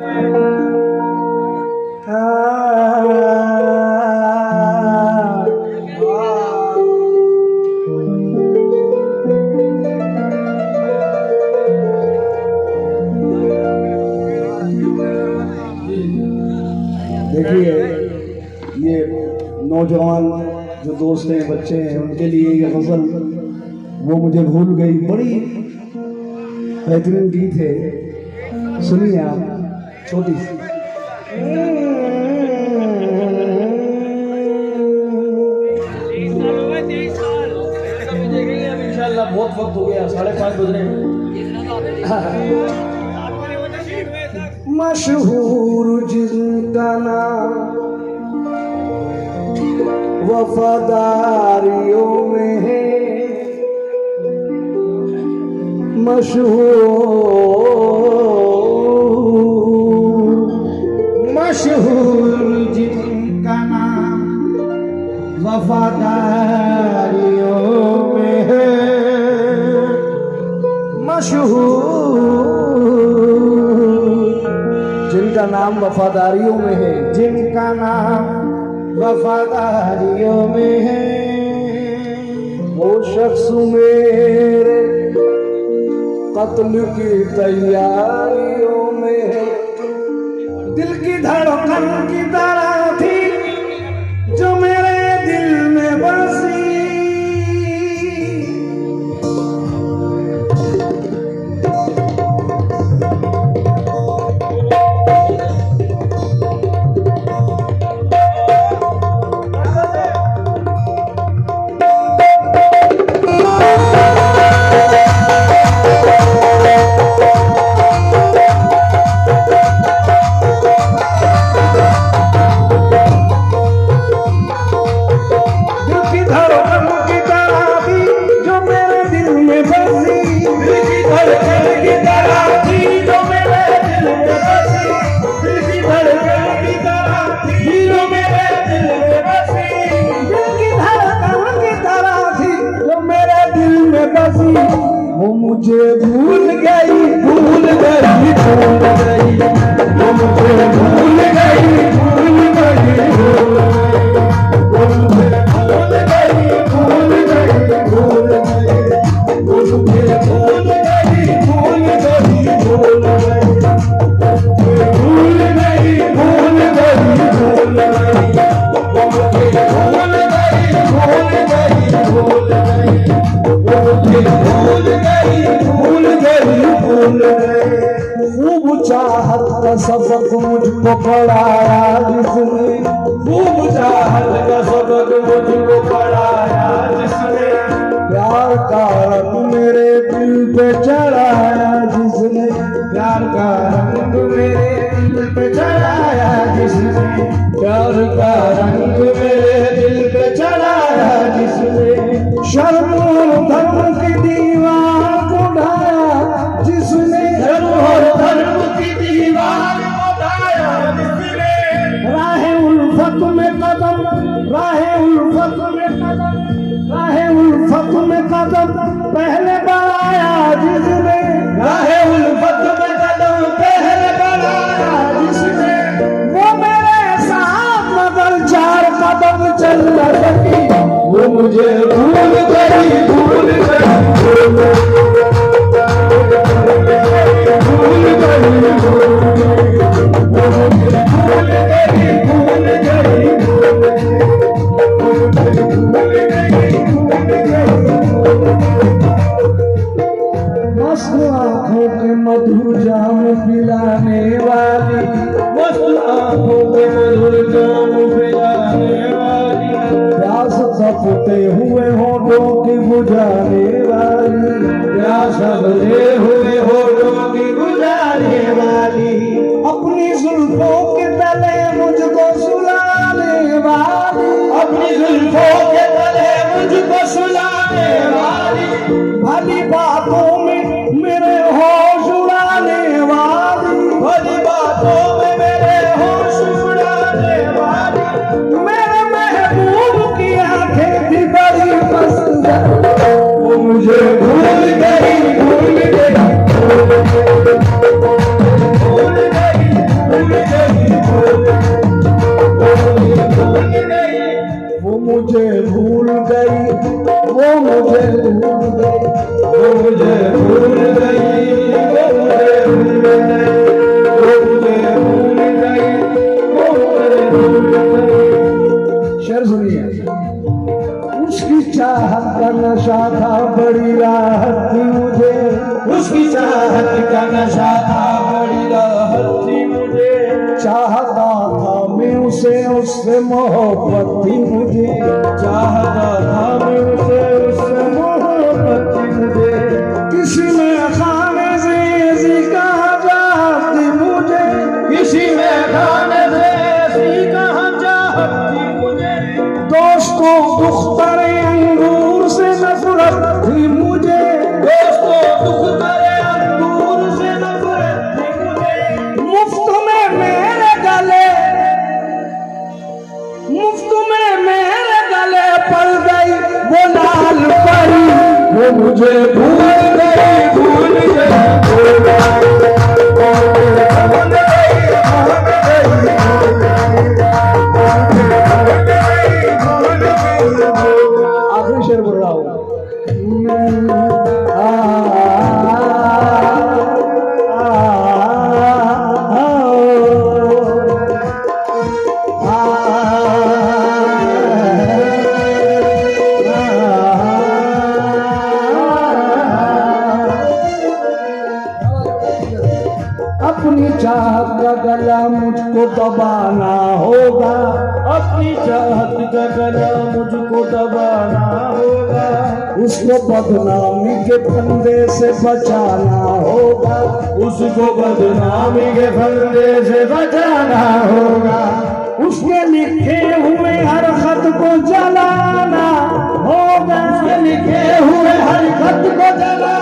देखिए, ये नौजवान जो दोस्त हैं, बच्चे हैं, उनके लिए ये गजल वो मुझे भूल गई बड़ी बेहतरीन गीत है। सुनिए आप, छोटी सी। इंशाल्लाह बहुत वक्त हो गया, 5:30 बज रहे हैं। मशहूर जिनका नाम वफादारियों में है, मशहूर जिनका नाम वफादारियों में है, जिनका नाम वफादारियों में है, जिनका नाम वफादारियों में है, वो शख्स मेरे कत्ल की तैयारियों में है। दिल की धड़कन की तरह थी जो मेरे दिल में बसी, वो मुझे भूल गई, भूल गई, भूल गई, वो मुझे भूल गई, भूल गई, भूल गई, वो मुझे भूल गई, भूल गई, भूल गई, वो मुझे भूल गई, भूल गई, भूल गई, भूल गई, भूल गई, भूल गई, वो मुझे भूल गई, भूल गई, भूल गई, भूल गई, भूल गई, भूल गई। खूब चाहत का सबक मुझको पढ़ाया जिसने, खूब चाहत का सबक मुझको पढ़ाया जिसने, प्यार का रंग मेरे दिल पे चढ़ाया जिसने, प्यार का रंग मेरे दिल पे चढ़ाया जिसने, प्यार का रंग मेरे दिल पे चढ़ाया जिसने, शर्म और धर्म की दीवार को ढाया जिसने, शर्म और धर्म की दीवार को ढाया जिसने, राहे उल्फत में कदम, राहे उल्फत में कदम, राहे उल्फत में कदम पहले बढ़ाया जिसने, राहे उल्फत में कदम पहले बढ़ाया जिसने, वो मेरे साथ मगर 4 कदम चल न सकी, वो मुझे भूल गई, भूल गई, भूल गई, भूल गई, भूल गई, वो मुझे भूल गई, भूल गई, भूल गई, वो मुझे भूल गई, भूल गई। मस्त आँखों के मधुर जाम पिलाने वाली, मस्त आँखों के मधुर जाम पिलाने वाली, प्यास तपते हुए होठों की बुझाने वाली, प्यास भरे हुए होठों की बुझाने वाली, अपनी जुल्फों के तले मुझको सुलाने वाली, अपनी जुल्फों के तले मुझको सुलाने वाली, भली बातों में मेरे होश उड़ाने वाली, भली बातों में मेरे होश उड़ाने वाली, मेरे महबूब की आंखें भी बड़ी पसंद, वो मुझे भूल गई, भूल गई, भूल गई, भूल गई, चाहता था मैं उसे, उससे मोहब्बत थी मुझे, चाहता था मैं उसे, उससे मोहब्बत थी मुझे, किसी में खाने से ऐसी कहा चाहती मुझे, किसी में खाने से ऐसी कहा चाहती मुझे, दोस्तों दुख्तर अंगूर से नफरत थी मुझे, दोस्तों दुख्तर अंगूर से नफरत थी मुझे, मुफ्त में मेरे पड़ गई वो लाल परी, वो मुझे भूल गई, भूल गई, भूल गई, आखिरी शेर बोल रहा हूँ। अपनी चाहत का गला मुझको दबाना होगा, अपनी चाहत का गला मुझको दबाना होगा, उसको बदनामी के फंदे से बचाना होगा, उसको बदनामी के फंदे से बचाना होगा, उसके लिखे हुए हर खत को जलाना होगा, उसके लिखे हुए हर खत को जलाना